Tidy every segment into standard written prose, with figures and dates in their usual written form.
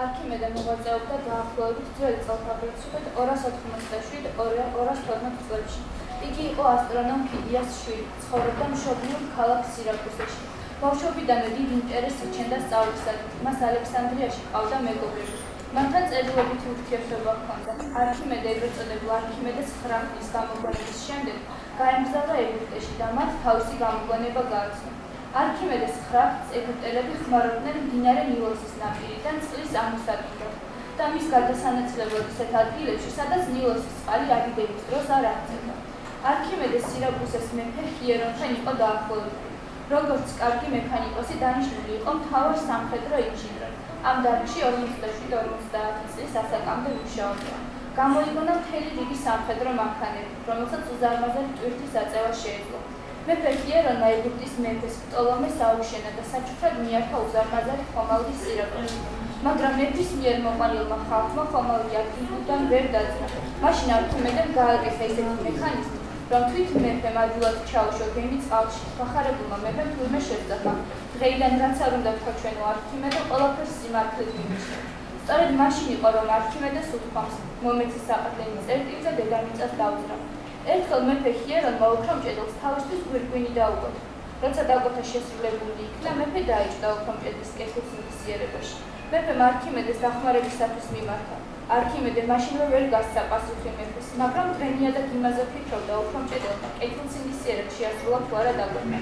არქიმედე მოღვაწეობდა დაახლოებით ძველი წელთაღრიცხვით 287-212 წლებში. იგი იყო ასტრონომ ფიდიას შვილი, ცხოვრობდა მშობლიურ ქალაქ სირაკუსეში. ბავშვობიდანვე დიდ ინტერესს იჩენდა სწავლისადმი. მას ალექსანდრიაში ჰყავდა მეგობრები. მათთან წერილობითი ურთიერთობა ჰქონდა. არქიმედე ეგრეთ წოდებულ არქიმედეს ხრამის გამოგონების შემდეგ გაემგზავრა ეგვიპტეში და მათ თავისი გამოგონება გააცნო. არქიმედეს ხრამს ეგვიპტელები ხმარობდნენ მდინარე ნილოსის ნაპირიდან წყლის ამოსადგურად და მის გადასანაცვლებლად ისეთ ადგილებში, სადაც ნილოსის წყალი ადიდების დროს არ აღწევდა. არქიმედეს სირაკუსეს მეფე ჰიერონთან იყო დაახლოებული. როგორც კარგი მექანიკოსი დანიშნული იყო მთავარ სამხედრო ინჟინრად. ამ დარგში 47-50 წლის ასაკამდე მუშაობდა. გამოიგონა მთელი რიგი სამხედრო მანქანები, რომელსაც უზარმაზარი ტვირთის აწევა შეეძლო. მეფე ჰიერონმა ეგვიპტის მეფეს პტოლომეს აუშენა და საჩუქრად მიართა უზარმაზარი ხომალდის სირაკუს. მაგრამ მეფის მიერ მოყვანილმა ხალხმა ხომალდი ადგილიდან ვერ დაძრა. მაშინ არქიმედემ გააკეთა ისეთი მექანიზმი, რომ თვით მეფემ ადვილად ჩაუშვა გემი წყალში. გახარებულმა მეფემ თურმე შესწაფა. დღეიდან რაც არ უნდა თქვა ჩვენო არქიმედე, ყველაფერს სიმართლედ მივიჩნია. სწორედ მაშინ იყო, რომ არქიმედეს უთქვამს, მომეცი საყრდენი წერტილი და დედამიწას დაუძრა. ერთხელ მეფე ჰიერონმა ოქრო მჭედელს თავისთვის გვირგვინი დაუგოთა. როცა დაუგოთა შესრულებული იქნა, მეფე დაიჭდა ოქრო მჭედლის კეთილს ნისიერებაში. მეფემ არქიმედეს დახმარებისათვის მიმართა. არქიმედე მაშინვე ვერ გასცა პასუხი მეფეს, მაგრამ დღენიადად იმაზე ფიქრობდა ოქრო მჭედელმა კეთილს ნისიერებს შეასრულა თუ არა დაგვეფა.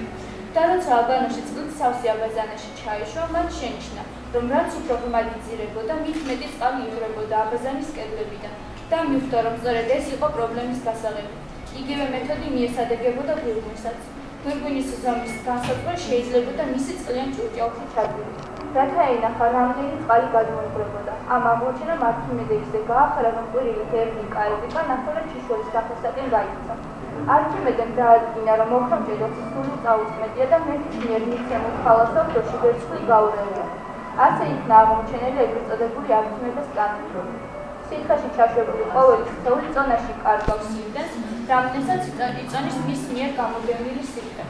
და როცა აბანოში წყლით სავსე აბაზანაში ჩაეშვა, მან შენიშნა, რომ რაც უფრო ღრმად იძირებოდა, მით მეტი წყალი იღვრებოდა აბაზანის კედლებიდან და მიხვდა, რომ სწორედ ეს იყო პრობლემის გასაღები. იგივე მეთოდი მიესადეგებოდა გვირგვინსაც. გვირგვინის ზომის განსაზღვრა შეიძლებოდა მისი წყლიან ჭურჭელში ჩადგება. რათა ენახა, რამდენი წყალი გადმოიღვრებოდა. ამ აღმოჩენამ არქიმედე ისე გაახარა, რომ ყვირილით ერთი კაებიკა ნახევრად შიშველის სახელსაკენ გაიქცა. არქიმედემ დაადგინა, რომ ოქრო მჭედელს სული წაუწმედია და მეფის მიერ მიცემულ ხალასავ დროში ვერცხლი გაურევია. ასე იქნა აღმოჩენილი ეგრეთ წოდებული არქიმედეს კანონი. სითხეში ჩაშვებული ყოველი სხეული წონაში კარგავს სივრცეს, რამდენსაც იწონის მის მიერ გამოგონილი სითხე.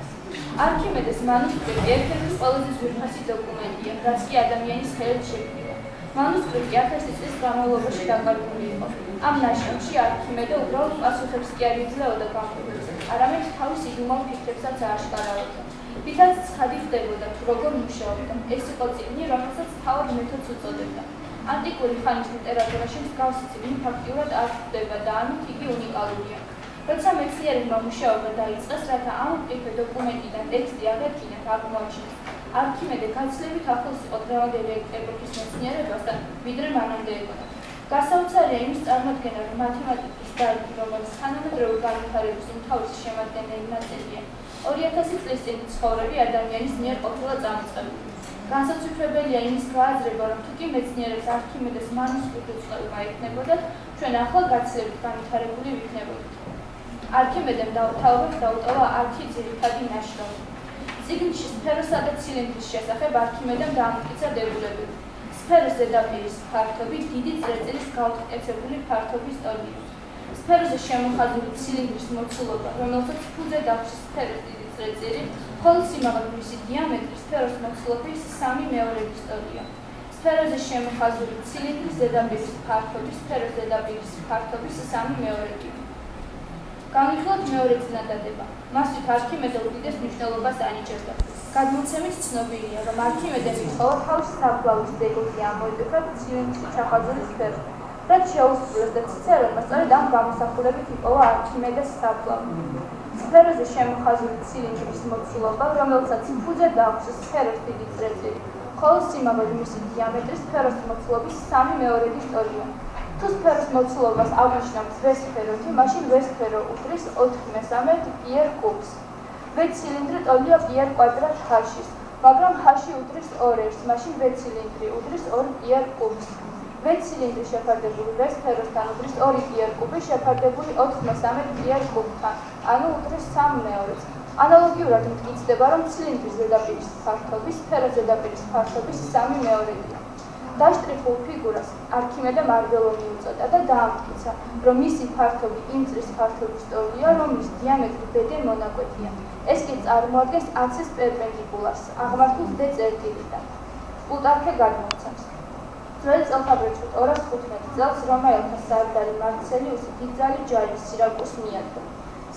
არქიმედეს მანუსკრიპტი ერთ-ერთი ყველაზე ძვირფასი დოკუმენტია, რაც კი ადამიანის ხელით შექმნილი. მანუსკრიპტი 1000 წლის განმავლობაში დაკარგული იყო. ამ ნაშრომში არქიმედე უბრალოდ პასუხებს კი არ იძლეოდა გამოგონებაზე, არამედ თავის იდუმალ ფიქრებსაც ააშკარავდა. რითაც ცხადი ხდებოდა თუ როგორ მუშაობდა. ეს იყო წიგნი, რომელსაც თავად მეთოდს უწოდებდა. ანტიკური ხანის ლიტერატურაში მსგავსი წიგნი ფაქტიურად არ გვხვდება და ამით იგი უნიკალურია. როცა მეცნიერებმა მუშაობა დაიწყეს, რათა ამ მტკიცე დოკუმენტიდან ტექსტი აღედგინათ, აღმოაჩინეს. არქიმედე გაცილებით ახლოს იყო დღევანდელი ეპოქის მეცნიერებასთან, ვიდრე მანამდე ეკონა. გასაოცარია იმის წარმოდგენა, რომ მათემატიკის დარგი, რომელიც თანამედროვე განვითარების უმთავრესი შემადგენელი ნაწილია, 2000 წლის წინ ცხოვრები ადამიანის მიერ ყოფილა წამოწყებული. განსაცვიფრებელია იმის გააზრება, რომ თუ კი მეცნიერებს არქიმედეს მანუსკრიპტი უწყება ექნებოდათ, ჩვენ ახლა გაცილებით განვითარებული ვიქნებოდით. არქიმედემ თავად დაუტოვა 10 ძირითადი ნაშრომი. წიგნში სფეროსა და ცილინდრის შესახებ არქიმედემ დაამტკიცა დებულებები. სფეროს ზედაპირის ფართობი დიდი წრეწირის გაუთკეცებული ფართობის ტოლია. სფეროზე შემოხაზული ცილინდრის მოცულობა, რომელსაც ფუძედ აქვს სფეროს დიდი წრეწირი, ხოლო სიმაღლე მისი დიამეტრი სფეროს მოცულობის 3/4 ტოლია. სფეროზე შემოხაზული ცილინდრის ზედაპირის ფართობი სფეროს ზედაპირის ფართობის 3/4. განვიხილოთ მეორე წინადადება. მასვით არქიმედე უდიდეს მნიშვნელობას ანიჭებდა. გადმოცემით ცნობილია, რომ არქიმედემ ითხოვა თავის საფლავის ძეგლზე ამოიტვირთვა ცილინდრში ჩახაზული სფერო. რაც შეუსრულეს და ციცერონმა სწორედ ამ გამოსახულებით იპოვა არქიმედეს საფლავი. სფეროზე შემოხაზული ცილინდრის მოცულობა, რომელსაც ფუძედ აქვს სფეროს დიდი წრეწირი, ხოლო სიმაღლე მისი დიამეტრი სფეროს მოცულობის 3/4 ტოლია. თუ სფეროს მოცულობას აღნიშნავთ ვ-სფეროთი, მაშინ ვ-სფერო უდრის 4/3 პიერ კუბს. ვ-ცილინდრი ტოლია პიერ კვადრატ ჰ-ის, მაგრამ ჰ-ში უდრის 2-ს, მაშინ ვ-ცილინდრი უდრის 2 პიერ კუბს. ვ-ცილინდრი შეფარდებული ვ-სფეროსთან უდრის 2 პიერ კუბი შეფარდებული 4/3 პიერ კუბთან, ანუ უდრის 3/2-ს. ანალოგიურად მტკიცდება, რომ ცილინდრის ზედაპირის ფართობი სფეროს ზედაპირის ფართობის 3/2-ია. დაშტრიხულ ფიგურას არქიმედემ არბელონი უწოდა და დაამტკიცა, რომ მისი ფართობი იმ წრის ფართობის ტოლია, რომლის დიამეტრი ბდ მონაკვეთია. ეს კი წარმოადგენს AC-ს პერპენდიკულარს, აღმართულ D წერტილიდან. პლუტარქე გადმოცემს. ძველი წელთაღრიცხვის 215 წელს რომაელთა სარდალი მარცელიუსი დიდძალი ჯარი სირაკუს მიადგა.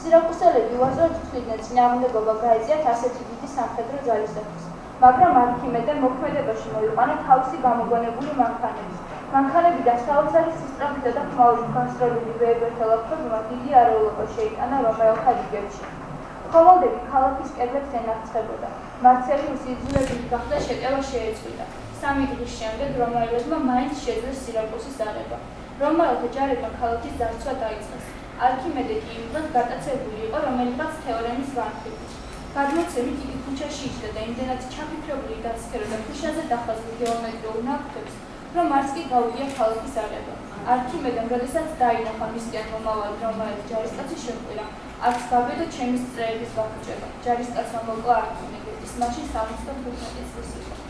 სირაკუსელები უაზროდ თვლიდნენ წინააღმდეგობა გაეწიათ ასეთი დიდი სამხედრო ძალისათვის, მაგრამ არქიმედემ მოქმედებაში მოიყვანა თავისი გამოგონებული მანქანები. მანქანებიდან საოცარი სისწრაფითა და ხმაურით კონსტრუირებული ვეებერთა ლაპტოპებმა დიდი არეულობა შეიტანა რომაელთა რიგებში. ხომალდები ქალაქის კედლებს ენარცხებოდა. მარცელიუსი იძულებული გახდა შეტევა შეეწყვიტა. 3 დღის შემდეგ რომაელებმა მაინც შეძლეს სირაკუსის აღება. რომაელთა ჯარებმა ქალაქის დაცვა დაიწყეს. არქიმედე კი იმ დროს გატაცებული იყო რომელიღაც თეორემის ვარხებით. გადმოცემით იგი ქუჩაში იჯდა და იმდენად ჩაფიქრებული დასცქეროდა ქუჩაზე დახაზულ გეომეტრიულ ნაკვთებს, რომ არც კი გაუგია ქალაქის აღება. არქიმედემ, როდესაც დაინახა მისკენ მომავალი რომაელი ჯარისკაცი შეხვდა, არც გავედო ჩემი სწრეების ვახჭება. ჯარისკაცმა მოკლა არქიმედე, ის მაშინ 75 წლის იყო.